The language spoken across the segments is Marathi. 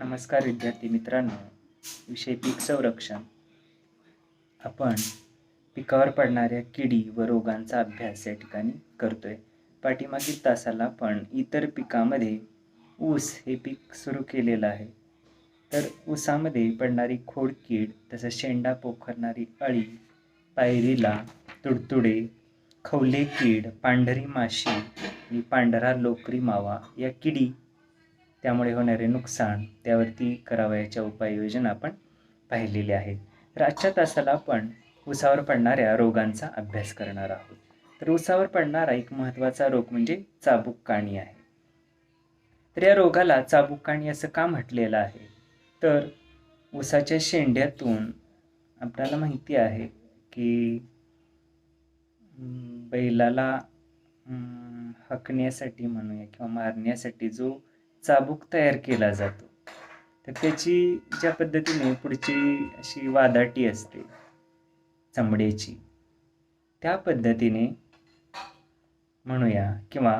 नमस्कार विद्यार्थी मित्रांनो. विषय पीक संरक्षण. आपण पिकावर पडणाऱ्या किडी व रोगांचा अभ्यास या ठिकाणी करतोय. पाठीमागील तासाला आपण इतर पिकामध्ये ऊस हे पीक सुरू केलेलं आहे. तर ऊसामध्ये पडणारी खोडकीड, तसंच शेंडा पोखरणारी अळी, पायरीला तुडतुडे, खवले कीड, पांढरी माशी आणि पांढरा लोकरी मावा या किडी, त्यामुळे होणारे नुकसान, त्यावरती करावयाच्या उपाययोजना आपण पाहिलेल्या आहेत. तर आजच्या तासाला आपण ऊसावर पडणाऱ्या रोगांचा अभ्यास करणार आहोत. तर ऊसावर पडणारा एक महत्त्वाचा रोग म्हणजे चाबूक काणी आहे. तर या रोगाला चाबूक काणी असं का म्हटलेलं आहे? तर ऊसाच्या शेंड्यातून आपल्याला माहिती आहे की बैलाला हाकण्यासाठी म्हणूया किंवा मारण्यासाठी जो चाबूक तयार केला जातो, तर त्याची ज्या पद्धतीने पुढची अशी वादाटी असते चमड्याची, त्या पद्धतीने म्हणूया किंवा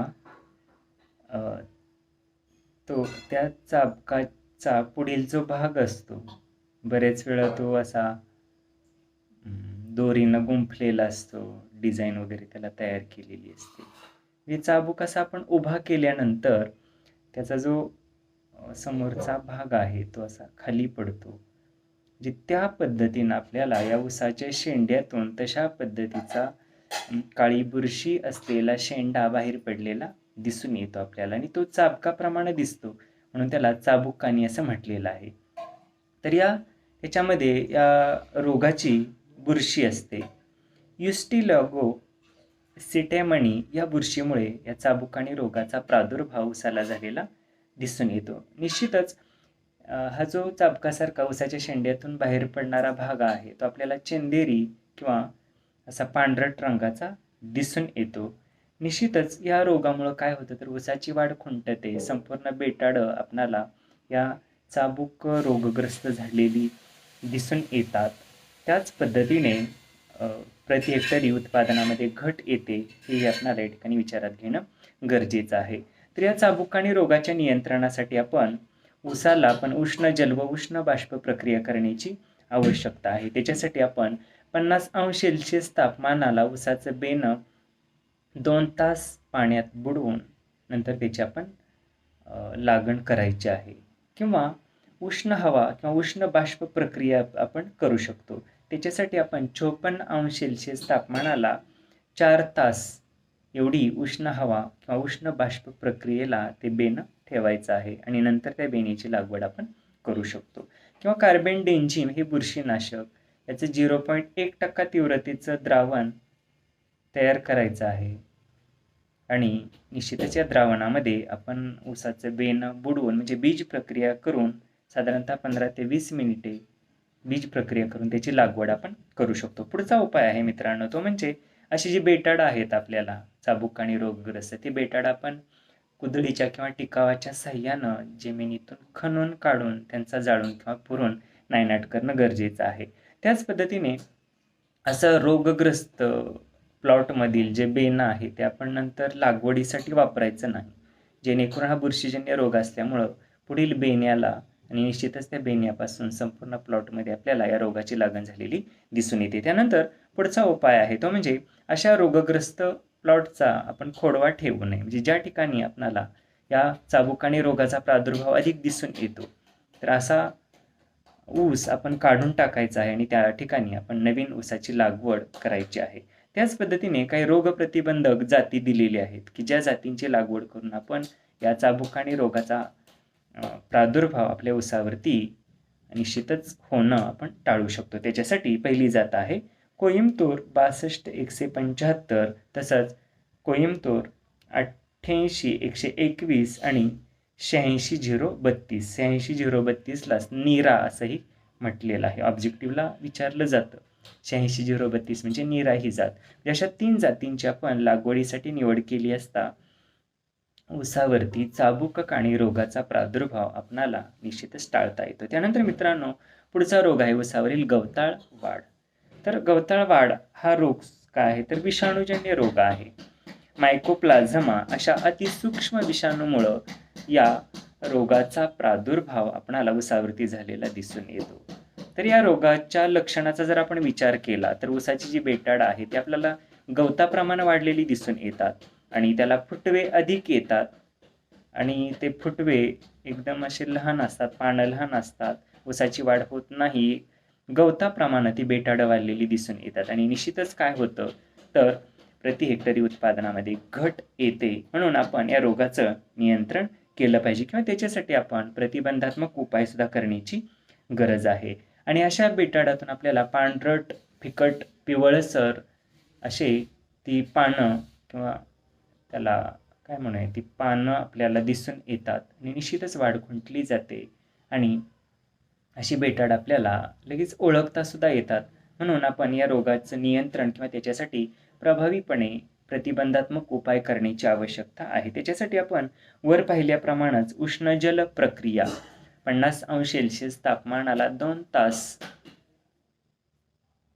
तो त्या चाबकाचा पुढील जो भाग असतो, बरेच वेळा तो असा दोरीनं गुंफलेला असतो, डिझाईन वगैरे त्याला तयार केलेली असते. हे चाबूक असा आपण उभा केल्यानंतर त्याचा जो समोरचा भाग आहे तो असा खाली पडतो. म्हणजे त्या पद्धतीनं आपल्याला या ऊसाच्या शेंड्यातून तशा पद्धतीचा काळी बुरशी असलेला शेंडा बाहेर पडलेला दिसून येतो आपल्याला, आणि तो चाबकाप्रमाणे दिसतो, म्हणून त्याला चाबूक काणी असं म्हटलेलं आहे. तर याच्यामध्ये या रोगाची बुरशी असते. युस्टिलॉगो सिटेमनी या बुरशीमुळे या चाबूक काणी रोगाचा प्रादुर्भाव ऊसाला झालेला दिसून येतो. निश्चितच हा जो चाबकासारखा ऊसाच्या शेंड्यातून बाहेर पडणारा भाग आहे तो आपल्याला चंदेरी किंवा असा पांढरट रंगाचा दिसून येतो. निश्चितच या रोगामुळं काय होतं तर ऊसाची वाढ खुंटते, संपूर्ण बेटाडं आपणाला या चाबूक रोगग्रस्त झालेली दिसून येतात. त्याच पद्धतीने प्रति हेक्टरी उत्पादनामध्ये घट येते, हे आपल्याला या ठिकाणी विचारात घेणं गरजेचं आहे. तर या चाबूक काणी रोगाच्या नियंत्रणासाठी आपण ऊसाला उष्ण जल व उष्ण बाष्प प्रक्रिया करण्याची आवश्यकता आहे. त्याच्यासाठी आपण 50°C तापमानाला ऊसाचं बेणं 2 तास पाण्यात बुडवून नंतर त्याची आपण लागण करायची आहे, किंवा उष्ण हवा किंवा उष्ण बाष्प प्रक्रिया आपण करू शकतो. त्याच्यासाठी आपण 54°C तापमानाला 4 तास एवढी उष्ण हवा किंवा उष्ण बाष्प प्रक्रियेला ते बेणं ठेवायचं आहे, आणि नंतर त्या बेणीची लागवड आपण करू शकतो. किंवा कार्बेंडेन्झिम हे बुरशीनाशक, याचं 0.1% तीव्रतेचं द्रावण तयार करायचं आहे, आणि निश्चितच या द्रावणामध्ये आपण ऊसाचं बेणं बुडवून म्हणजे बीज प्रक्रिया करून साधारणतः 15 ते 20 मिनिटे बीज प्रक्रिया करून त्याची लागवड आपण करू शकतो. पुढचा उपाय आहे मित्रांनो, तो म्हणजे अशी जी बेटाडं आहेत आपल्याला चाबूक काणी रोगग्रस्त, ती बेटाडं आपण कुदळीच्या किंवा टिकावाच्या साह्यानं जमिनीतून खणून काढून त्यांचा जाळून किंवा पुरून नायनाट करणं गरजेचं आहे. त्याच पद्धतीने असं रोगग्रस्त प्लॉटमधील जे बेणं आहे ते आपण नंतर लागवडीसाठी वापरायचं नाही, जेणेकरून हा बुरशीजन्य रोग असल्यामुळं पुढील बेण्याला आणि निश्चितच त्या बेण्यापासून संपूर्ण प्लॉटमध्ये आपल्याला या रोगाची लागण झालेली दिसून येते. त्यानंतर पुढचा उपाय आहे तो म्हणजे अशा रोगग्रस्त प्लॉटचा आपण खोडवा ठेवू नये. म्हणजे ज्या ठिकाणी आपणाला या चाबूक काणी रोगाचा प्रादुर्भाव अधिक दिसून येतो, तर असा ऊस आपण काढून टाकायचा आहे आणि त्या ठिकाणी आपण नवीन ऊसाची लागवड करायची आहे. त्याच पद्धतीने काही रोग प्रतिबंधक जाती दिलेली आहेत की ज्या जातींची लागवड करून आपण या चाबूक काणी रोगाचा प्रादुर्भाव आपल्या ऊसावरती निश्चितच होणं आपण टाळू शकतो. त्याच्यासाठी पहिली जात आहे कोइंबतूर 62-175, तसंच कोइंबतूर 88-121 आणि 86-032. 86-032लाच नीरा असंही म्हटलेलं आहे. ऑब्जेक्टिव्हला विचारलं जातं 86-032 म्हणजे नीरा ही जात. अशा 3 जातींची आपण लागवडीसाठी निवड केली असता ऊसावरती चाबूक काणी रोगाचा प्रादुर्भाव आपणाला निश्चितच टाळता येतो. त्यानंतर मित्रांनो, पुढचा रोग आहे ऊसावरील गवताळ वाढ. तर गवताळ वाढ हा रोग काय आहे तर विषाणूजन्य रोग आहे. मायकोप्लाझ्मा अशा अतिसूक्ष्म विषाणूमुळं या रोगाचा प्रादुर्भाव आपणाला ऊसावरती झालेला दिसून येतो. तर या रोगाच्या लक्षणाचा जर आपण विचार केला तर ऊसाची जी बेटाड आहे ती आपल्याला गवताप्रमाणे वाढलेली दिसून येतात आणि त्याला फुटवे अधिक येतात आणि ते फुटवे एकदम असे लहान असतात, पानं लहान असतात, ऊसाची वाढ होत नाही. गवताप्रमाणे ती बेटाड वाढलेली दिसून येतात आणि निश्चितच काय होतं तर प्रति हेक्टरी उत्पादनामध्ये घट येते. म्हणून आपण या रोगाचं नियंत्रण केलं पाहिजे किंवा त्याच्यासाठी आपण प्रतिबंधात्मक उपाय सुद्धा करण्याची गरज आहे. आणि अशा बेटाडातून आपल्याला पांढरट, फिकट, पिवळसर असे ती पानं किंवा त्याला काय म्हणूया ती पानं आपल्याला दिसून येतात आणि निश्चितच वाढ खुंटली जाते आणि अशी बेटाड आपल्याला लगेच ओळखता सुद्धा येतात. म्हणून आपण या रोगाचं नियंत्रण किंवा त्याच्यासाठी प्रभावीपणे प्रतिबंधात्मक उपाय करण्याची आवश्यकता आहे. त्याच्यासाठी आपण वर पाहिल्याप्रमाणेच उष्णजल प्रक्रिया 50°C तापमानाला 2 तास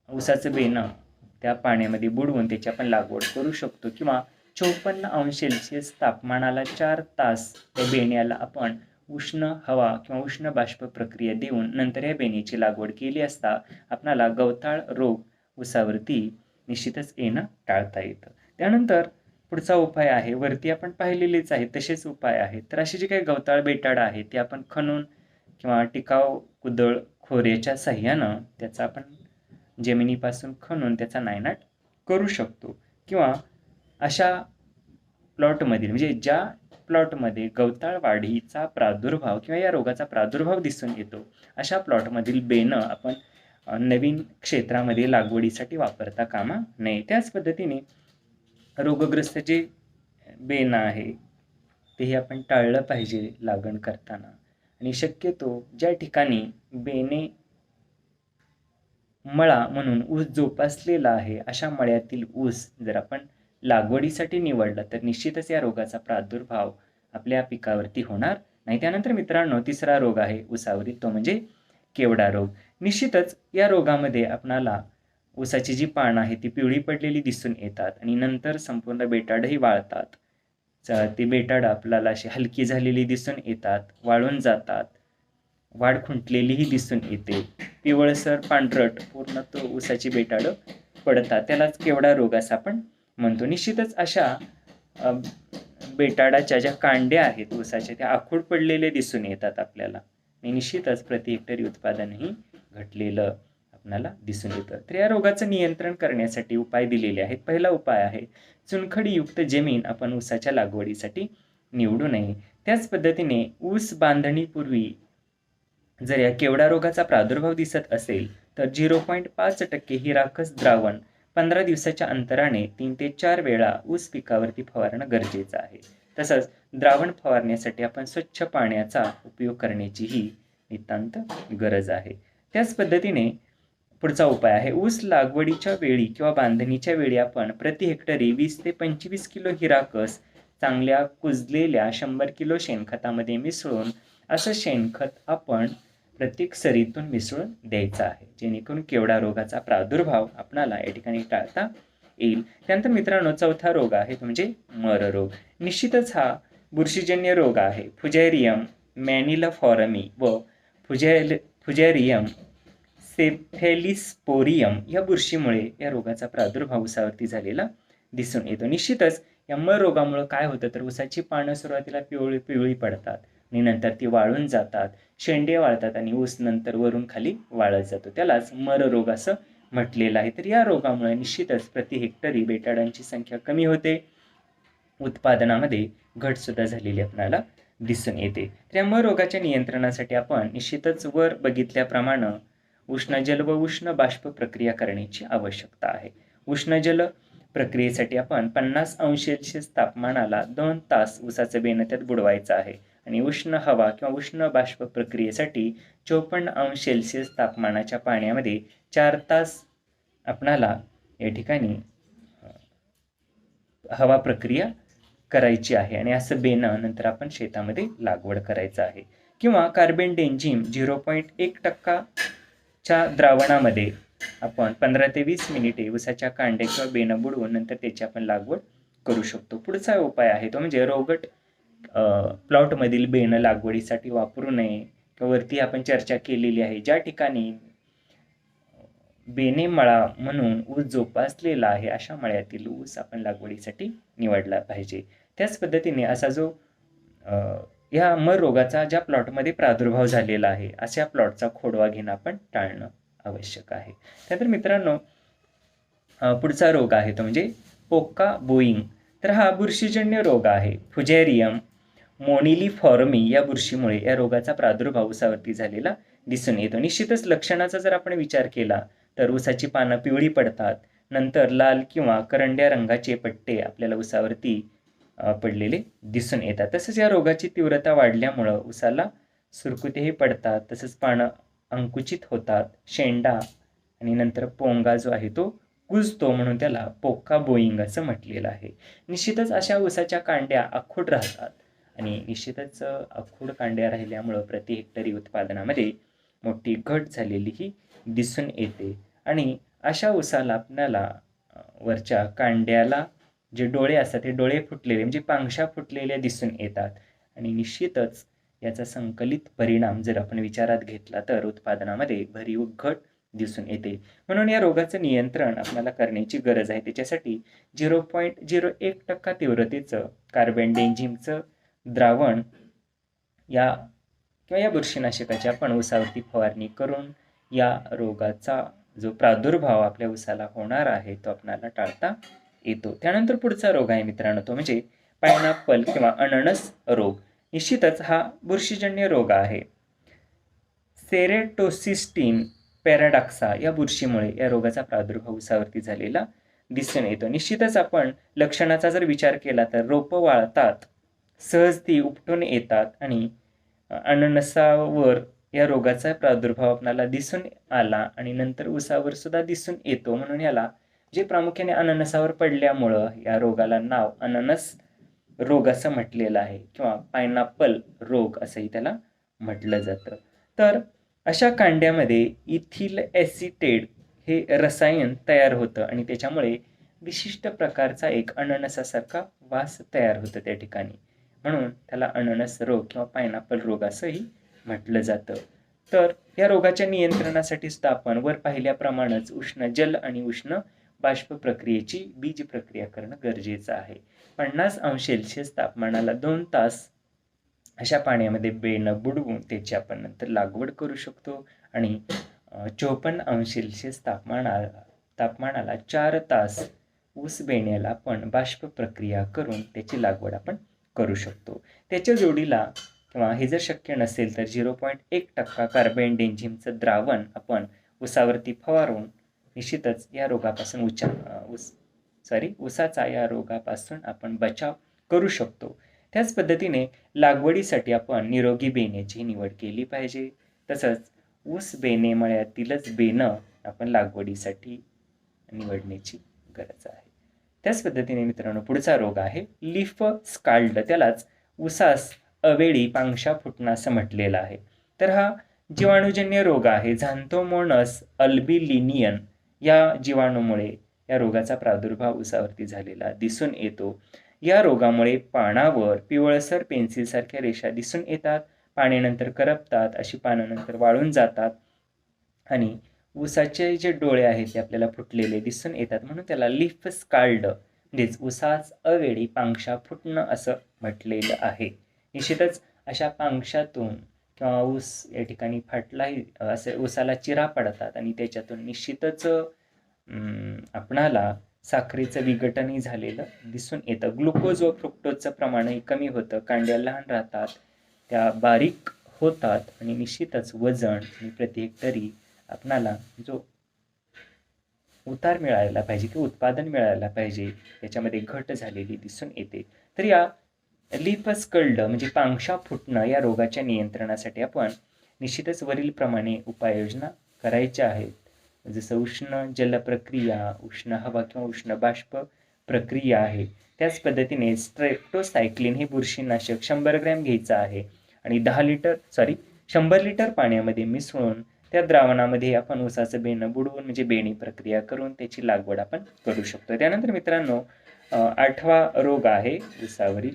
ऊसाचं बेणं त्या पाण्यामध्ये बुडवून त्याची आपण लागवड करू शकतो किंवा 54°C तापमानाला 4 तास त्या बेण्याला आपण उष्ण हवा किंवा उष्ण बाष्प प्रक्रिया देऊन नंतर या बेण्याची लागवड केली असता आपणाला गवताळ रोग ऊसावरती निश्चितच येणं टाळता येतं. त्यानंतर पुढचा उपाय आहे, वरती आपण पाहिलेलेच आहे तसेच उपाय आहेत. तर अशी जी काही गवताळ बेटाड आहे ते आपण खणून किंवा टिकाव कुदळ खोऱ्याच्या साह्यानं त्याचा आपण जमिनीपासून खणून त्याचा नायनाट करू शकतो किंवा अशा प्लॉटमधील म्हणजे ज्या प्लॉटमध्ये गवताळ वाढीचा प्रादुर्भाव किंवा या रोगाचा प्रादुर्भाव दिसून येतो अशा प्लॉटमधील बेणं आपण नवीन क्षेत्रामध्ये लागवडीसाठी वापरता कामा नये. त्याच पद्धतीने रोगग्रस्त जे बेणं आहे तेही आपण टाळलं पाहिजे लागण करताना आणि शक्यतो ज्या ठिकाणी बेणे मळा म्हणून ऊस जोपासलेला आहे अशा मळ्यातील ऊस जर आपण लागवडीसाठी निवडला तर निश्चितच या रोगाचा प्रादुर्भाव आपल्या पिकावरती होणार नाही. त्यानंतर मित्रांनो तिसरा रोग आहे ऊसावरील, तो म्हणजे केवडा रोग. निश्चितच या रोगामध्ये आपणाला ऊसाची जी पानं आहे ती पिवळी पडलेली दिसून येतात आणि नंतर संपूर्ण बेटाडही वाळतात. ती बेटाड आपल्याला अशी हलकी झालेली दिसून येतात, वाळून जातात, वाढ खुंटलेलीही दिसून येते, पिवळसर पांढरट पूर्ण तो ऊसाची बेटाड पडतात. त्यालाच केवडा रोग असं आपण म्हणतो. निश्चितच अशा बेटाडाच्या ज्या कांड्या आहेत ऊसाच्या त्या आखूड पडलेले दिसून येतात आपल्याला आणि निश्चितच प्रति हेक्टरी उत्पादनही घटलेलं आपल्याला दिसून येतं. तर या रोगाचं नियंत्रण करण्यासाठी उपाय दिलेले आहेत. पहिला उपाय आहे चुनखडीयुक्त जमीन आपण ऊसाच्या लागवडीसाठी निवडू नये. त्याच पद्धतीने ऊस बांधणीपूर्वी जर या केवडा रोगाचा प्रादुर्भाव दिसत असेल तर 0.5% ही राखस द्रावण 15 दिवसाच्या अंतराने 3 ते 4 वेळा ऊस पिकावरती फवारणं गरजेचं आहे. तसंच द्रावण फवारण्यासाठी आपण स्वच्छ पाण्याचा उपयोग करण्याचीही नितांत गरज आहे. त्याच पद्धतीने पुढचा उपाय आहे ऊस लागवडीच्या वेळी किंवा बांधणीच्या वेळी आपण प्रति हेक्टरी 20 ते 25 किलो हिराकस चांगल्या कुजलेल्या 100 किलो शेणखतामध्ये मिसळून असं शेणखत आपण प्रत्येक सरीतून मिसळून द्यायचं आहे, जेणेकरून केवडा रोगाचा प्रादुर्भाव आपणाला या ठिकाणी टाळता येईल. त्यानंतर मित्रांनो चौथा रोग आहे तो म्हणजे मर रोग. निश्चितच हा बुरशीजन्य रोग आहे. फुजेरियम मॅनिलाफॉरमी व फुजेरियम सेफेलिस्पोरियम या बुरशीमुळे या रोगाचा प्रादुर्भाव ऊसावरती झालेला दिसून येतो. निश्चितच या मर रोगामुळे काय होतं तर ऊसाची पानं सुरुवातीला पिवळी पडतात आणि नंतर ती वाळून जातात, शेंडे वाळतात आणि ऊस नंतर वरून खाली वाळत जातो. त्यालाच मर रोग असं म्हटलेलं आहे. तर या रोगामुळे निश्चितच प्रति हेक्टरी बेटाडांची संख्या कमी होते, उत्पादनामध्ये घट सुद्धा झालेली आपल्याला दिसून येते. तर या मर रोगाच्या नियंत्रणासाठी आपण निश्चितच वर बघितल्याप्रमाणे उष्णजल व उष्ण बाष्प प्रक्रिया करण्याची आवश्यकता आहे. उष्णजल प्रक्रियेसाठी आपण 50°C तापमानाला 2 तास ऊसाचं बेणं त्यात बुडवायचं आहे आणि उष्ण हवा किंवा उष्ण बाष्प प्रक्रियेसाठी 54°C तापमानाच्या पाण्यामध्ये 4 तास आपणाला या ठिकाणी हवा प्रक्रिया करायची आहे आणि असं बेणं नंतर आपण शेतामध्ये लागवड करायचं आहे. किंवा कार्बेंडेन्झिम 0.1% च्या द्रावणामध्ये आपण 15 ते 20 मिनिटे ऊसाच्या कांड्या किंवा बेणं बुडवून नंतर त्याची आपण लागवड करू शकतो. पुढचा उपाय आहे तो म्हणजे रोगट प्लॉटमधील बेणं लागवडीसाठी वापरू नये किंवा वरती आपण चर्चा केलेली आहे. ज्या ठिकाणी बेणे मळा म्हणून ऊस जोपासलेला आहे अशा मळ्यातील ऊस आपण लागवडीसाठी निवडला पाहिजे. त्याच पद्धतीने असा जो या मर रोगाचा ज्या प्लॉटमध्ये प्रादुर्भाव झालेला आहे अशा प्लॉटचा खोडवा घेणं आपण टाळणं आवश्यक आहे. त्यानंतर मित्रांनो पुढचा रोग आहे तो म्हणजे पोका बोईंग. तर हा बुरशीजन्य रोग आहे. फुजेरियम मोनिलिफॉर्मी या बुरशीमुळे या रोगाचा प्रादुर्भाव ऊसावरती झालेला दिसून येतो. निश्चितच लक्षणाचा जर आपण विचार केला तर ऊसाची पानं पिवळी पडतात, नंतर लाल किंवा करंड्या रंगाचे पट्टे आपल्याला ऊसावरती पडलेले दिसून येतात. तसंच या रोगाची तीव्रता वाढल्यामुळं ऊसाला सुरकुतेही पडतात, तसंच पानं अंकुचित होतात, शेंडा आणि नंतर पोंगा जो आहे तो कुजतो, म्हणून त्याला पोका बोईंग असं म्हटलेलं आहे. निश्चितच अशा ऊसाच्या कांड्या आखूड राहतात आणि निश्चितच आखूड कांड्या राहिल्यामुळं प्रति हेक्टरी उत्पादनामध्ये मोठी घट झालेलीही दिसून येते आणि अशा ऊसाला आपल्याला वरच्या कांड्याला जे डोळे असतात ते डोळे फुटलेले म्हणजे पांगशा फुटलेल्या दिसून येतात आणि निश्चितच याचा संकलित परिणाम जर आपण विचारात घेतला तर उत्पादनामध्ये भरीव घट दिसून येते. म्हणून या रोगाचं नियंत्रण आपल्याला करण्याची गरज आहे. त्याच्यासाठी 0.01% तीव्रतेचं कार्बेंडेझिमचं द्रावण या किंवा या बुरशीनाशकाची आपण ऊसावरती फवारणी करून या रोगाचा जो प्रादुर्भाव आपल्या ऊसाला होणार आहे तो आपल्याला टाळता येतो. त्यानंतर पुढचा रोग आहे मित्रांनो तो म्हणजे पायनॅपल किंवा अननस रोग. निश्चितच हा बुरशीजन्य रोग आहे. सेरेटोसिस्टीन पॅराडॉक्सा या बुरशीमुळे या रोगाचा प्रादुर्भाव ऊसावरती झालेला दिसून येतो. निश्चितच आपण लक्षणाचा जर विचार केला तर रोपं वाळतात, सहज ती उपटून येतात आणि अननसावर या रोगाचा प्रादुर्भाव आपल्याला दिसून आला आणि नंतर ऊसावर सुद्धा दिसून येतो. म्हणून याला जे प्रामुख्याने अननसावर पडल्यामुळं या रोगाला नाव अननस रोग असं म्हटलेलं आहे किंवा पायनॅपल रोग असंही त्याला म्हटलं जातं. तर अशा कांड्यामध्ये इथिल ॲसिटेट हे रसायन तयार होतं आणि त्याच्यामुळे विशिष्ट प्रकारचा एक अननसासारखा वास तयार होतो त्या ठिकाणी, म्हणून त्याला अननस रोग किंवा पायनॅपल रोग असंही म्हटलं जातं. तर या रोगाच्या नियंत्रणासाठी सुद्धा आपण वर पाहिल्याप्रमाणेच उष्ण जल आणि उष्ण बाष्प प्रक्रियेची बीज प्रक्रिया करणं गरजेचं आहे. 50°C तापमानाला 2 तास अशा पाण्यामध्ये बेणं बुडवून त्याची आपण नंतर लागवड करू शकतो आणि 54°C तापमानाला 4 तास ऊस बेण्याला आपण बाष्प प्रक्रिया करून त्याची लागवड आपण करू शकतो. त्याच्या जोडीला किंवा हे जर शक्य नसेल तर 0.1% कार्बेंडेझिमचं द्रावण आपण ऊसावरती फवारून निश्चितच या रोगापासून ऊसाचा या रोगापासून आपण बचाव करू शकतो. त्याच पद्धतीने लागवडीसाठी आपण निरोगी बेण्याची निवड केली पाहिजे. तसंच ऊस बेणे मळ्यातीलच बेणं आपण लागवडीसाठी निवडण्याची गरज आहे. त्याच पद्धतीने मित्रांनो पुढचा रोग आहे लीफ स्काल्ड. त्यालाच ऊसास अवेळी पांगशा फुटणं असं म्हटलेलं आहे. तर हा जीवाणूजन्य रोग आहे. झॅन्थोमोनस अल्बिलिनियन या जीवाणूमुळे या रोगाचा प्रादुर्भाव ऊसावरती झालेला दिसून येतो. या रोगामुळे पानावर पिवळसर पेन्सिलसारख्या रेषा दिसून येतात, पाण्यानंतर करपतात, अशी पानं नंतर वाळून जातात आणि ऊसाचे जे डोळे आहेत ते आपल्याला फुटलेले दिसून येतात, म्हणून त्याला लीफ स्काल्ड म्हणजेच ऊसास अवेळी पांगशा फुटणं असं म्हटलेलं आहे. निश्चितच अशा पांगशातून किंवा ऊस या ठिकाणी फाटलाही असं ऊसाला चिरा पडतात आणि त्याच्यातून निश्चितच आपणाला साखरेचं विघटनही झालेलं दिसून येतं. ग्लुकोज व फ्रुक्टोजचं प्रमाणही कमी होतं, कांड्या लहान राहतात, त्या बारीक होतात आणि निश्चितच वजन आणि प्रति हेक्टरी आपणाला जो उतार मिळायला पाहिजे किंवा उत्पादन मिळायला पाहिजे त्याच्यामध्ये घट झालेली दिसून येते. तर या लीफ स्कल्ड म्हणजे पांगशा फुटणं या रोगाच्या नियंत्रणासाठी आपण निश्चितच वरील प्रमाणे उपाययोजना करायच्या आहेत. जसं उष्ण जल प्रक्रिया, उष्ण हवा किंवा उष्ण बाष्प प्रक्रिया आहे. त्याच पद्धतीने स्ट्रेप्टोसायक्लिन हे बुरशीनाशक 100 ग्रॅम घ्यायचं आहे आणि 100 लिटर पाण्यामध्ये मिसळून त्या द्रावणामध्ये आपण ऊसाचं बेणं बुडवून म्हणजे बेणी प्रक्रिया करून त्याची लागवड आपण करू शकतो. त्यानंतर मित्रांनो 8वा रोग आहे ऊसावरील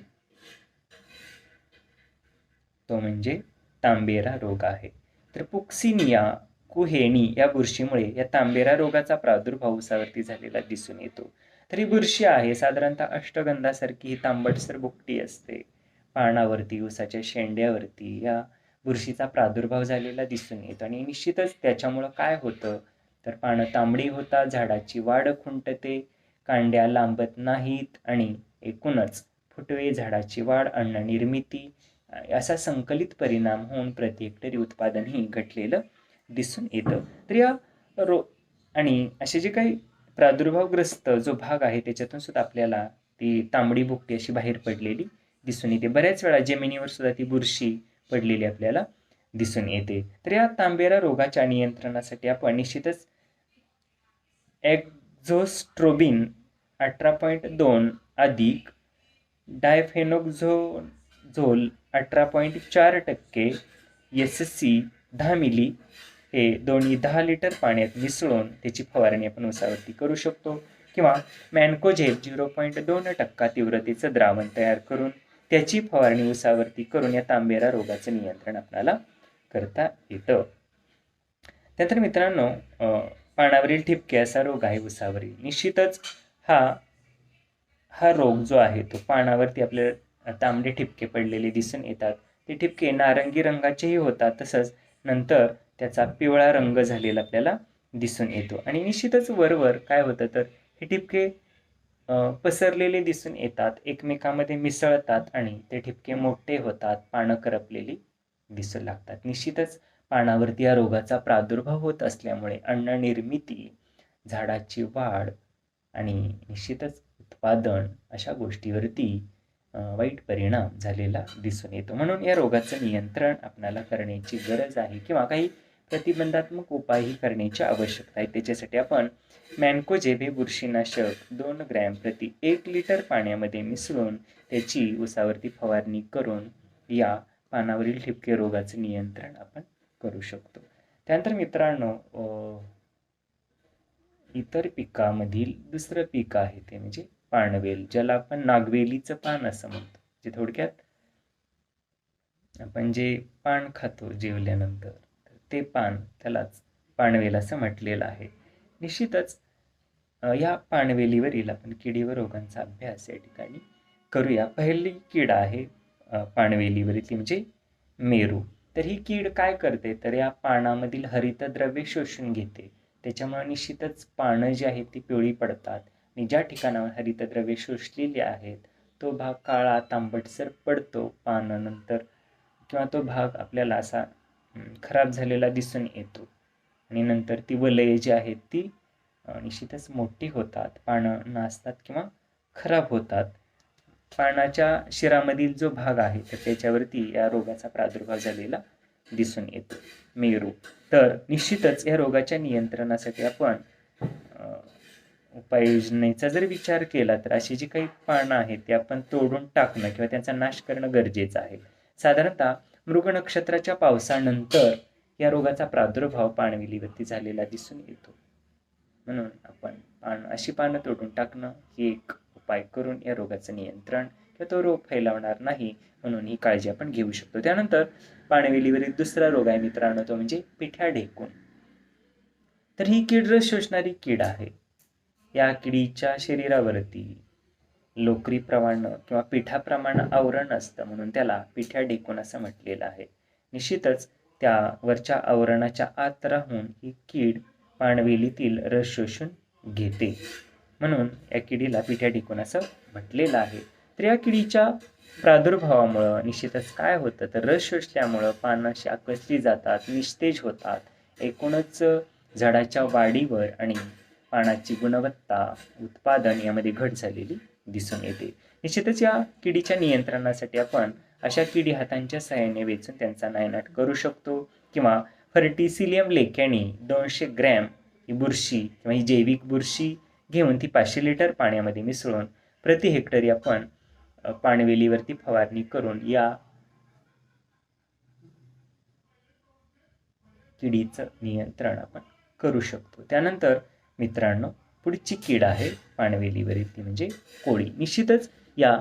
तो म्हणजे तांबेरा रोग आहे. तर पुक्सिनिया कुहेनी या बुरशीमुळे या तांबेरा रोगाचा प्रादुर्भाव ऊसावरती झालेला दिसून येतो. तर ही बुरशी आहे साधारणतः अष्टगंधासारखी ही तांबटसर भुकटी असते. पानावरती, ऊसाच्या शेंड्यावरती या बुरशीचा प्रादुर्भाव झालेला दिसून येतो आणि निश्चितच त्याच्यामुळं काय होतं तर पानं तांबडी होतात, झाडाची वाढ खुंटते, कांड्या लांबत नाहीत आणि एकूणच फुटवे, झाडाची वाढ, अन्न निर्मिती असा संकलित परिणाम होऊन प्रति हेक्टरी उत्पादनही घटलेलं दिसून येतं. तर या आणि असे जे काही प्रादुर्भावग्रस्त जो भाग आहे त्याच्यातून सुद्धा आपल्याला ती तांबडी भुकटी अशी बाहेर पडलेली दिसून येते. बऱ्याच वेळा जमिनीवर सुद्धा ती बुरशी पडलेली आपल्याला दिसून येते. तर या तांबेरा रोगाच्या नियंत्रणासाठी आपण निश्चितच एक्झोस्ट्रोबिन 18.2 अधिक डायफेनोक्झोझोल 18.4% SC 10 मिली हे दोन्ही 10 लिटर पाण्यात मिसळून त्याची फवारणी आपण ऊसावरती करू शकतो किंवा मॅनकोझेब 0.2% तीव्रतेचं द्रावण तयार करून त्याची फवारणी ऊसावरती करून या तांबेरा रोगाचं नियंत्रण आपल्याला करता येतं. त्यानंतर मित्रांनो पानावरील ठिपके असा रोग आहे ऊसावरील. निश्चितच हा रोग जो आहे तो पानावरती आपल्याला तांबडे ठिपके पडलेले दिसून येतात. ते ठिपके नारंगी रंगाचेही होतात, तसंच नंतर त्याचा पिवळा रंग झालेला आपल्याला दिसून येतो आणि निश्चितच वरवर काय होतं तर हे ठिपके पसरलेले दिसून येतात, एकमेकांमध्ये मिसळतात आणि ते ठिपके मोठे होतात, पानं करपलेली दिसू लागतात. निश्चितच पानावरती या रोगाचा प्रादुर्भाव होत असल्यामुळे अन्न निर्मिती, झाडाची वाढ आणि निश्चितच उत्पादन अशा गोष्टीवरती वाईट परिणाम झालेला दिसून येतो. म्हणून या रोगाचं नियंत्रण आपल्याला करण्याची गरज आहे किंवा काही प्रतिबंधात्मक उपायही करण्याची आवश्यकता आहे. त्याच्यासाठी आपण मॅनकोझेब हे बुरशीनाशक 2 ग्रॅम प्रति 1 लिटर पाण्यामध्ये मिसळून त्याची ऊसावरती फवारणी करून या पानावरील ठिपके रोगाचं नियंत्रण आपण करू शकतो. त्यानंतर मित्रांनो इतर पिकामधील दुसरं पीक आहे ते म्हणजे पानवेल, ज्याला आपण नागवेलीचं पान असं म्हणतो. जे थोडक्यात आपण जे पान खातो जेवल्यानंतर ते पान, त्यालाच पानवेल असं म्हटलेलं आहे. निश्चितच या पानवेलीवरील आपण किडी व रोगांचा अभ्यास या ठिकाणी करूया. पहिली कीड आहे पानवेलीवरील ती म्हणजे मेरू. तर ही कीड काय करते तर या पानामधील हरितद्रव्ये शोषून घेते. त्याच्यामुळे निश्चितच पानं जी आहेत ती पिवळी पडतात आणि ज्या ठिकाणावर हरितद्रव्ये शोषलेली आहेत तो भाग काळा तांबटसर पडतो पानानंतर किंवा तो भाग आपल्याला असा खराब झालेला दिसून येतो आणि नंतर ती वलये जी आहेत ती निश्चितच मोठी होतात, पानं नासतात किंवा खराब होतात. पानाच्या शिरामधील जो भाग आहे तर त्याच्यावरती या रोगाचा प्रादुर्भाव झालेला दिसून येतो, मेरू. तर निश्चितच या रोगाच्या नियंत्रणासाठी आपण उपाययोजनेचा जर विचार केला तर अशी जी काही पानं आहेत ते आपण तोडून टाकणं किंवा त्यांचा नाश करणं गरजेचं आहे. साधारणतः मृग नक्षत्राच्या पावसानंतर या रोगाचा प्रादुर्भाव पानवेलीवरती झालेला दिसून येतो. म्हणून आपण अशी पानं तोडून टाकणं ही एक उपाय करून या रोगाचं नियंत्रण किंवा तो रोग फैलावणार नाही म्हणून ही काळजी आपण घेऊ शकतो. त्यानंतर पानवेलीवरील दुसरा रोग आहे मित्रांनो तो म्हणजे पिठ्या ढेकूण. तर ही कीड रस शोषणारी कीड आहे. या किडीच्या शरीरावरती लोकरीप्रमाणे किंवा पिठाप्रमाणे आवरण असतं म्हणून त्याला पिठ्या ढेकूण असं म्हटलेलं आहे. निश्चितच त्या वरच्या आवरणाच्या आत राहून ही कीड पानवेलीतील रस शोषून घेते म्हणून या किडीला पिठ्या ढेकूण असं म्हटलेलं आहे. तर या किडीच्या प्रादुर्भावामुळं निश्चितच काय होतं तर रस शोषल्यामुळं पानं अशी आकसली जातात, निस्तेज होतात, एकूणच झाडाच्या वाढीवर आणि पानाची गुणवत्ता, उत्पादन यामध्ये घट झालेली दिसून येते. निश्चितच या किडीच्या नियंत्रणासाठी आपण अशा किडी हातांच्या सहाय्याने वेचून त्यांचा नायनाट करू शकतो किंवा फर्टिसिलियम लेकॅनी 200 ग्रॅम ही बुरशी किंवा ही जैविक बुरशी घेऊन ती 500 लिटर पाण्यामध्ये मिसळून प्रति हेक्टरी आपण पानवेलीवरती फवारणी करून या किडीचं नियंत्रण आपण करू शकतो. त्यानंतर मित्रांनो पुढची कीड आहे पानवेलीवरील ती म्हणजे कोळी. निश्चितच या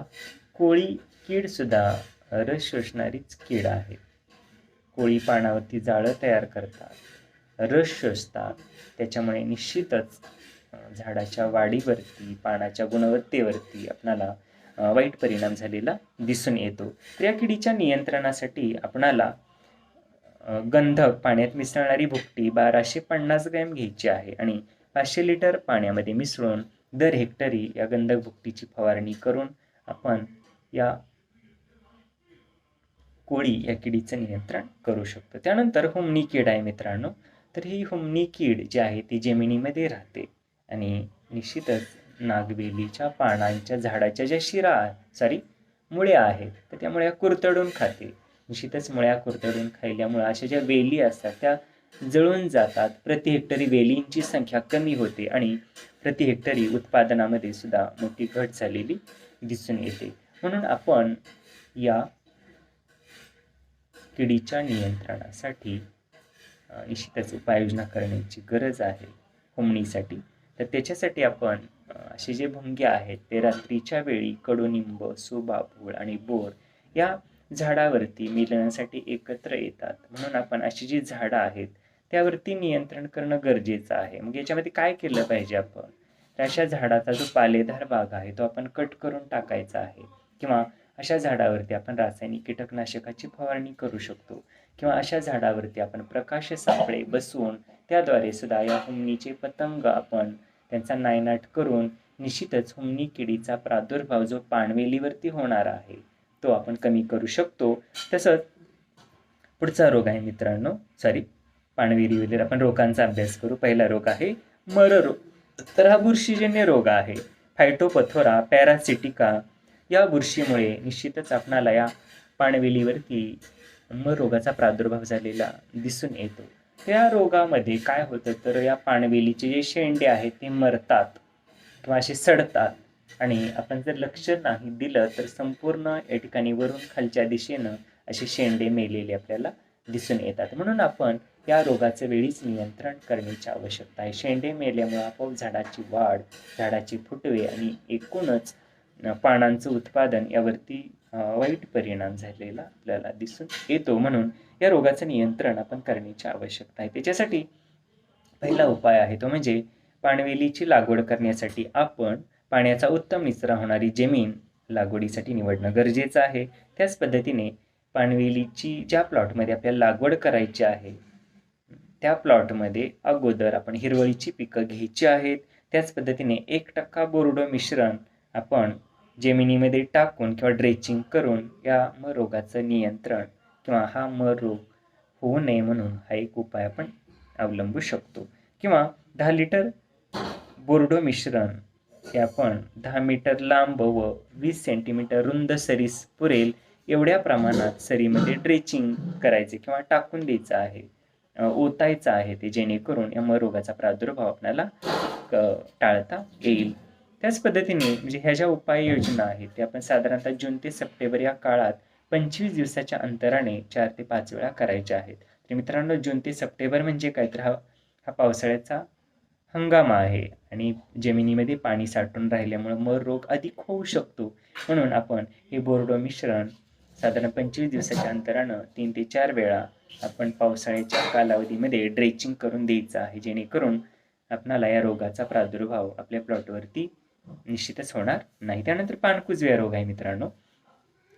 कोळी कीड सुद्धा रस शोषणारीच कीड आहे. कोळी पानावरती जाळं तयार करतात, रस शोषतात. त्याच्यामुळे निश्चितच झाडाच्या वाढीवरती, पानाच्या गुणवत्तेवरती आपणाला वाईट परिणाम झालेला दिसून येतो. तर या किडीच्या नियंत्रणासाठी आपणाला गंधक पाण्यात मिसळणारी भुकटी 1250 ग्रॅम घ्यायची आहे आणि 500 लिटर पाण्यामध्ये मिसळून दर हेक्टरी या गंधक भुकटीची फवारणी करून आपण या कोळी या किडीचं नियंत्रण करू शकतो. त्यानंतर हुमणी कीड आहे मित्रांनो. तर ही हुमणी कीड जी आहे ती जमिनीमध्ये राहते आणि निश्चितच नागवेलीच्या पानांच्या झाडाच्या ज्या मुळ्या आहेत तर त्या मुळ्या कुरतडून खाते. निश्चितच मुळ्या कुरतडून खाल्ल्यामुळे अशा ज्या वेली असतात त्या जळून जातात. प्रति हेक्टरी वेलींची संख्या कमी होते आणि प्रति हेक्टरी उत्पादनामध्ये सुद्धा मोठी घट झालेली दिसून येते. म्हणून आपण या किडीच्या नियंत्रणासाठी निश्चितच उपाययोजना करण्याची गरज आहे हुमणीसाठी. तर त्याच्यासाठी आपण असे जे भुंगे आहेत ते रात्रीच्या वेळी कडुनिंब, सुबाबूळ आणि बोर या झाडावरती मिलनासाठी एकत्र येतात. म्हणून आपण अशी जी झाडं आहेत त्यावरती नियंत्रण करणं गरजेचं आहे. मग याच्यामध्ये काय केलं पाहिजे आपण? तर अशा झाडाचा जो पालेदार भाग आहे तो आपण कट करून टाकायचा आहे किंवा अशा झाडावरती आपण रासायनिक कीटकनाशकाची फवारणी करू शकतो किंवा अशा झाडावरती आपण प्रकाश सापळे बसवून त्याद्वारे सुद्धा या हुमणीचे पतंग आपण त्यांचा नायनाट करून निश्चितच हुमणी किडीचा प्रादुर्भाव जो पानवेलीवरती होणार आहे तो आपण कमी करू शकतो. तसंच पुढचा रोग आहे मित्रांनो, पानवेलीवर आपण रोगांचा अभ्यास करू. पहिला रोग आहे मर रोग. तर हा बुरशीजन्य रोग आहे. फायटोपथोरा पॅरासिटिका या बुरशीमुळे निश्चितच आपणाला या पानवेलीवरती मर रोगाचा प्रादुर्भाव झालेला दिसून येतो. त्या रोगामध्ये काय होतं तर या पानवेलीचे जे शेंडे आहेत ते मरतात किंवा असे सडतात आणि आपण जर लक्ष नाही दिलं तर संपूर्ण या ठिकाणी वरून खालच्या दिशेनं असे शेंडे मेलेले आपल्याला दिसून येतात. म्हणून आपण या रोगाचं वेळीच नियंत्रण करण्याची आवश्यकता आहे. शेंडे मेल्यामुळे आपोआप झाडाची वाढ, झाडाचे फुटवे आणि एकूणच पानांचं उत्पादन यावरती वाईट परिणाम झालेला आपल्याला दिसून येतो. म्हणून या रोगाचं नियंत्रण आपण करण्याची आवश्यकता आहे. त्याच्यासाठी पहिला उपाय आहे तो म्हणजे पानवेलीची लागवड करण्यासाठी आपण पाण्याचा उत्तम निचरा होणारी जमीन लागवडीसाठी निवडणं गरजेचं आहे. त्याच पद्धतीने पानवेलीची ज्या प्लॉटमध्ये आपल्याला लागवड करायची आहे त्या प्लॉटमध्ये अगोदर आपण हिरवळीची पिकं घ्यायची आहेत. त्याच पद्धतीने 1% बोर्डो मिश्रण आपण जमिनीमध्ये टाकून किंवा ड्रेचिंग करून या मर रोगाचं नियंत्रण किंवा हा मर रोग होऊ नये म्हणून हा एक उपाय आपण अवलंबू शकतो. किंवा 10 लिटर बोर्डो मिश्रण हे आपण 10 मीटर लांब व 20 सेंटीमीटर रुंद सरीस पुरेल एवढ्या प्रमाणात सरीमध्ये ड्रेचिंग करायचे किंवा टाकून द्यायचं आहे, ओतायचं आहे ते, जेणेकरून या मर रोगाचा प्रादुर्भाव आपल्याला टाळता येईल. त्याच पद्धतीने म्हणजे ह्या ज्या उपाययोजना आहेत त्या आपण साधारणतः जून ते सप्टेंबर या काळात 25 दिवसाच्या अंतराने 4 ते 5 वेळा करायच्या आहेत. तर मित्रांनो, जून ते सप्टेंबर म्हणजे काय तर हा पावसाळ्याचा हंगाम आहे आणि जमिनीमध्ये पाणी साठून राहिल्यामुळे मर रोग अधिक होऊ शकतो. म्हणून आपण हे बोर्डो मिश्रण साधारण 25 दिवसाच्या अंतरानं 3 ते 4 वेळा आपण पावसाळ्याच्या कालावधीमध्ये ड्रेचिंग करून द्यायचं आहे, जेणेकरून आपणाला या रोगाचा प्रादुर्भाव आपल्या प्लॉटवरती निश्चितच होणार नाही. त्यानंतर पानकुजव्या रोग आहे मित्रांनो.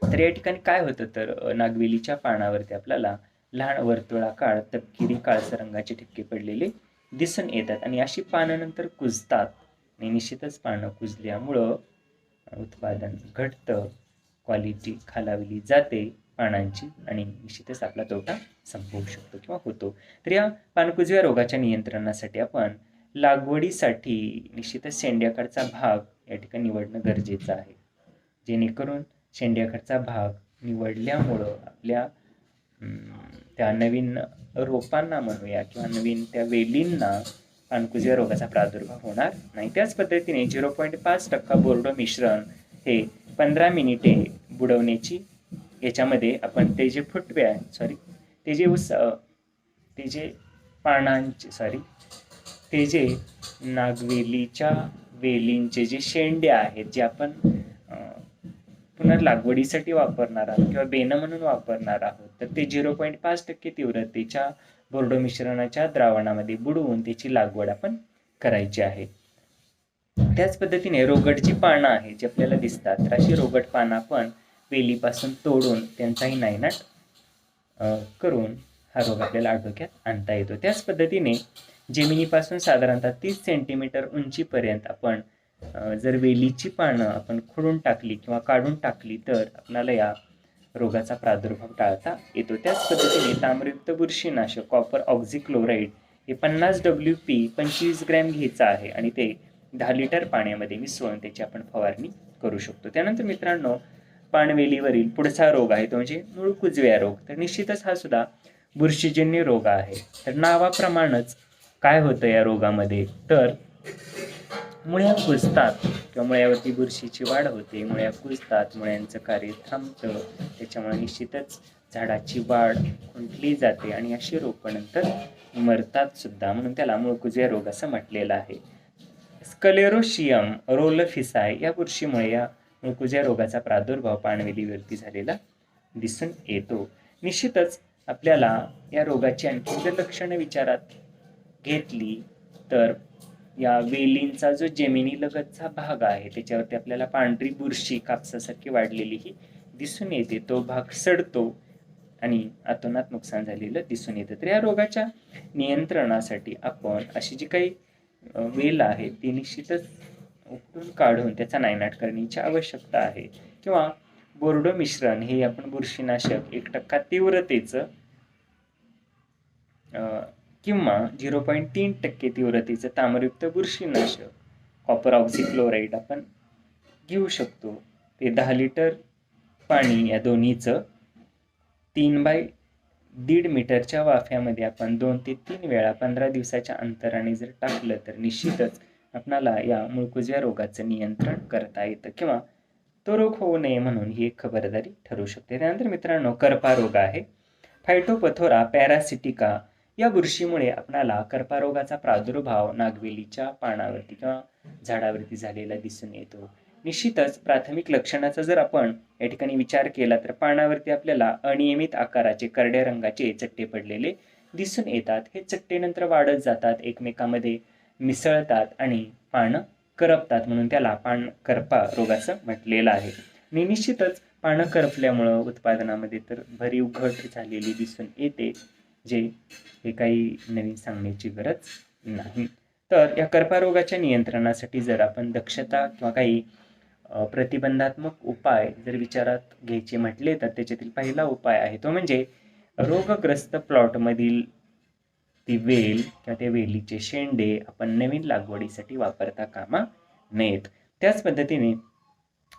तर या ठिकाणी काय होतं तर नागवेलीच्या पानावरती आपल्याला लहान वर्तुळाकार तपकिरी काळसर रंगाचे ठिपके पडलेले दिसून येतात आणि अशी पानं नंतर कुजतात आणि निश्चितच पानं कुजल्यामुळं उत्पादन घटतं, क्वालिटी खालावली जाते पानांची आणि निश्चितच आपला तोटा संपवू शकतो किंवा होतो. तर या पानकुजव्या रोगाच्या नियंत्रणासाठी आपण लागवडीसाठी निश्चितच शेंड्याकडचा भाग या ठिकाणी निवडणं गरजेचं आहे, जेणेकरून शेंड्याकडचा भाग निवडल्यामुळं आपल्या त्या नवीन रोपांना म्हणूया किंवा नवीन त्या वेलींना पानकुजव्या रोगाचा प्रादुर्भाव होणार नाही. त्याच पद्धतीने 0.5% बोर्डो मिश्रण हे 15 मिनिटे बुडवण्याची याच्यामध्ये आपण ते जे फुटवे आहे ते जे नागवेलीच्या वेलींचे जे शेंडे आहेत जे आपण पुन्हा लागवडीसाठी वापरणार आहोत किंवा बेणं म्हणून वापरणार आहोत, तर ते 0.5% तीव्रतेच्या बोर्डो मिश्रणाच्या द्रावणामध्ये बुडवून त्याची लागवड आपण करायची आहे. त्याच पद्धतीने रोगट जी पानं आहेत जी आपल्याला दिसतात, तर अशी रोगट पानं आपण वेलीपासून तोडून त्यांचाही नायनाट करून हा रोग आपल्याला आटोक्यात आणता येतो. त्याच पद्धतीने जमिनीपासून साधारणतः 30 सेंटीमीटर उंचीपर्यंत आपण जर वेलीची पानं आपण खोडून टाकली किंवा काढून टाकली तर आपल्याला या रोगाचा प्रादुर्भाव टाळता येतो. त्याच पद्धतीने ताम्रयुक्त बुरशीनाशक कॉपर ऑक्झिक्लोराइड हे 50 WP 25 ग्रॅम घ्यायचं आहे आणि ते 10 लिटर पाण्यामध्ये मिसळून त्याची आपण फवारणी करू शकतो. त्यानंतर मित्रांनो, पानवेलीवरील पुढचा रोग आहे तो म्हणजे मूळ कुजव्या रोग. तर निश्चितच हा सुद्धा बुरशीजन्य रोग आहे. तर नावाप्रमाणेच काय होतं या रोगामध्ये, तर मुळ्या कुजतात किंवा मुळ्यावरती बुरशीची वाढ होते, मुळ्या कुजतात, मुळ्यांचं कार्य थांबतं, त्याच्यामुळे निश्चितच झाडाची वाढ खुंटली जाते आणि अशी रोपं नंतर मरतात सुद्धा, म्हणून त्याला मूळकुजव्या रोग असं म्हटलेलं आहे. स्क्लेरोशियम रोलफिसाय या बुरशीमुळे या मूळकुजव्या रोगाचा प्रादुर्भाव पानवेलीवरती झालेला दिसून येतो. निश्चितच आपल्याला या रोगाची आणखी जर लक्षणं विचारात घेतली तर या वेलींचा जो जमिनीलगतचा भाग आहे त्याच्यावरती आपल्याला पांढरी बुरशी कापसासारखी वाढलेली ही दिसून येते. तो भाग सडतो आणि अतोनात नुकसान झालेलं दिसून येतं. तर या रोगाच्या नियंत्रणासाठी आपण अशी जी काही वेल आहे ती निश्चितच उपटून काढून त्याचा नायनाट करण्याची आवश्यकता आहे. किंवा बोर्डो मिश्रण हे आपण बुरशीनाशक 1% तीव्रतेचं किंवा 0.3% तीव्रतेचं ताम्रयुक्त बुरशीनाशक कॉपर ऑक्झिक्लोराइड आपण घेऊ शकतो. ते 10 लिटर पाणी या दोन्हीचं 3/1.5 मीटरच्या वाफ्यामध्ये आपण 2 ते 3 वेळा 15 दिवसाच्या अंतराने जर टाकलं तर निश्चितच आपणाला या मूळकुजव्या रोगाचं नियंत्रण करता येतं किंवा तो रोग होऊ नये म्हणून ही एक खबरदारी ठरू शकते. त्यानंतर मित्रांनो, करपा रोग आहे. फायटोपथोरा पॅरासिटिका या बुरशीमुळे आपणाला करपा रोगाचा प्रादुर्भाव नागवेलीच्या पानावरती किंवा झाडावरती झालेला दिसून येतो. निश्चितच प्राथमिक लक्षणाचा जर आपण या ठिकाणी विचार केला तर पानावरती आपल्याला अनियमित आकाराचे करड्या रंगाचे चट्टे पडलेले दिसून येतात. हे चट्टे नंतर वाढत जातात, एकमेकांमध्ये मिसळतात आणि पानं करपतात, म्हणून त्याला करपा रोग असं म्हटलेलं आहे. आणि निश्चितच पानं करपल्यामुळं उत्पादनामध्ये तर भरीव घट झालेली दिसून येते, जे हे काही नवीन सांगण्याची गरज नाही. तर या करपा रोगाच्या नियंत्रणासाठी जर आपण दक्षता किंवा काही प्रतिबंधात्मक उपाय जर विचारात घ्यायचे म्हटले तर त्याच्यातील पहिला उपाय आहे तो म्हणजे रोगग्रस्त प्लॉटमधील ती वेल किंवा त्या वेलीचे शेंडे आपण नवीन लागवडीसाठी वापरता कामा नयेत. त्याच पद्धतीने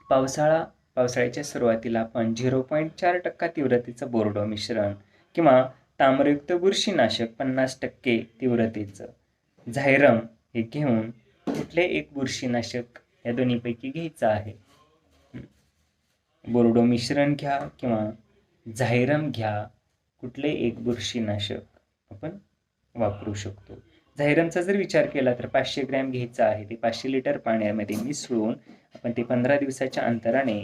पावसाळ्याच्या सुरुवातीला आपण 0.4% तीव्रतेचं बोर्डो मिश्रण किंवा ताम्रयुक्त बुरशीनाशक 50% तीव्रतेचं झायरम हे घेऊन कुठले एक बुरशीनाशक या दोन्हीपैकी घ्यायचं आहे. बोर्डो मिश्रण घ्या किंवा झायरम घ्या, कुठले एक बुरशीनाशक आपण वापरू शकतो. झायरमचा जर विचार केला तर 500 ग्रॅम घ्यायचं आहे. ते 500 लिटर पाण्यामध्ये मिसळून आपण ते 15 दिवसाच्या अंतराने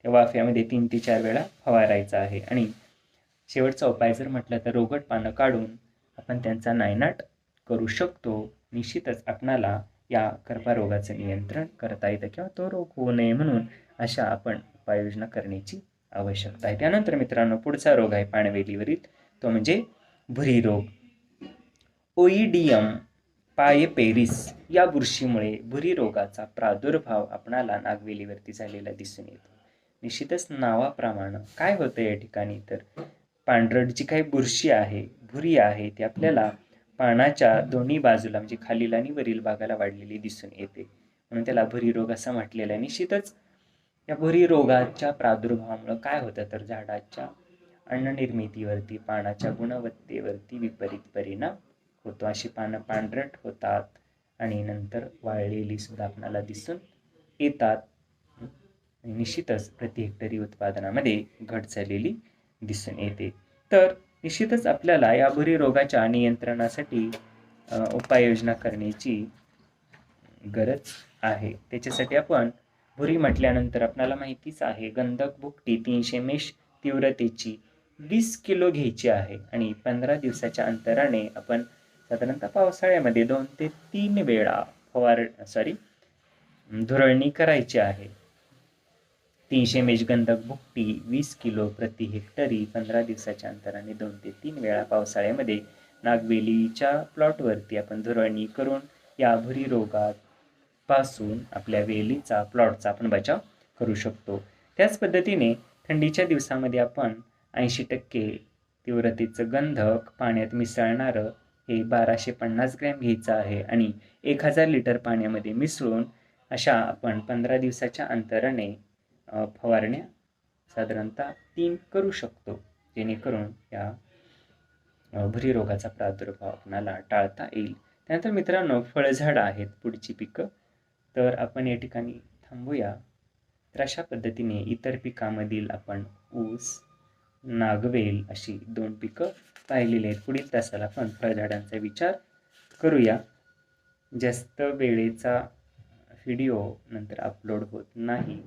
त्या वाफ्यामध्ये 3 ते 4 वेळा फवारायचं आहे. आणि शेवटचा उपाय जर म्हटलं तर रोगट पानं काढून आपण त्यांचा नायनाट करू शकतो. निश्चितच आपणाला या करपा रोगाचं नियंत्रण करता येतं किंवा तो रोग होऊ नये म्हणून अशा आपण उपाययोजना करण्याची आवश्यकता आहे. त्यानंतर मित्रांनो, पुढचा रोग आहे पानवेलीवरील, तो म्हणजे भुरी रोग. ओईडियम पायपेरिस या बुरशीमुळे भुरी रोगाचा प्रादुर्भाव आपणाला नागवेलीवरती झालेला दिसून येतो. निश्चितच नावाप्रमाणे काय होतं या ठिकाणी, तर पांढरट जी काही बुरशी आहे, भुरी आहे, ती आपल्याला पानाच्या दोन्ही बाजूला म्हणजे खालील आणि वरील भागाला वाढलेली दिसून येते, म्हणून त्याला भुरी रोग असं म्हटलेलं आहे. निश्चितच या भुरी रोगाच्या प्रादुर्भावामुळे काय होतं, तर झाडाच्या अन्ननिर्मितीवरती, पानाच्या गुणवत्तेवरती विपरीत परिणाम होतो. अशी पानं पांढरट होतात आणि नंतर वाळलेली सुद्धा आपल्याला दिसून येतात. निश्चितच प्रति हेक्टरी उत्पादनामध्ये घट झालेली दिसून येते. तर निश्चितच आपल्याला या भुरी रोगाच्या नियंत्रणासाठी उपाययोजना करण्याची गरज आहे. त्याच्यासाठी आपण भुरी म्हटल्यानंतर आपल्याला माहितीच आहे, गंधक भुकटी 300 मेष तीव्रतेची 20 किलो घ्यायची आहे आणि 15 दिवसाच्या अंतराने आपण साधारणतः पावसाळ्यामध्ये 2 ते 3 वेळा धुरळणी करायची आहे. 300 मेष गंधक भुकटी 20 किलो प्रति हेक्टरी 15 दिवसाच्या अंतराने 2 ते 3 वेळा पावसाळ्यामध्ये नागवेलीच्या प्लॉटवरती आपण धुरळणी करून या भुरी रोगापासून आपल्या वेलीचा प्लॉटचा आपण बचाव करू शकतो. त्याच पद्धतीने थंडीच्या दिवसामध्ये आपण 80% तीव्रतेचं गंधक पाण्यात मिसळणारं हे 1250 ग्रॅम घ्यायचं आहे आणि 1000 लिटर पाण्यामध्ये मिसळून अशा आपण 15 दिवसाच्या अंतराने फवारण्या साधारणतः 3 करू शकतो, जेणेकरून या भुरी रोगाचा प्रादुर्भाव आपणाला टाळता येईल. त्यानंतर मित्रांनो, फळझाडं आहेत पुढची पिकं, तर आपण या ठिकाणी थांबूया. तर अशा पद्धतीने इतर पिकामधील आपण ऊस, नागवेल अशी 2 पिकं पाहिलेली आहेत. पुढील तासाला आपण फळझाडांचा विचार करूया. जास्त वेळेचा व्हिडिओ नंतर अपलोड होत नाही,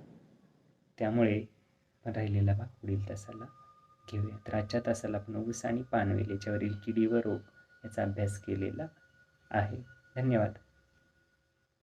त्यामुळे राहिलेला भाग पुढील तासाला घेऊया. तर आजच्या तासाला आपण ऊस आणि पानवेल याच्यावरील किडी व रोग याचा अभ्यास केलेला आहे. धन्यवाद.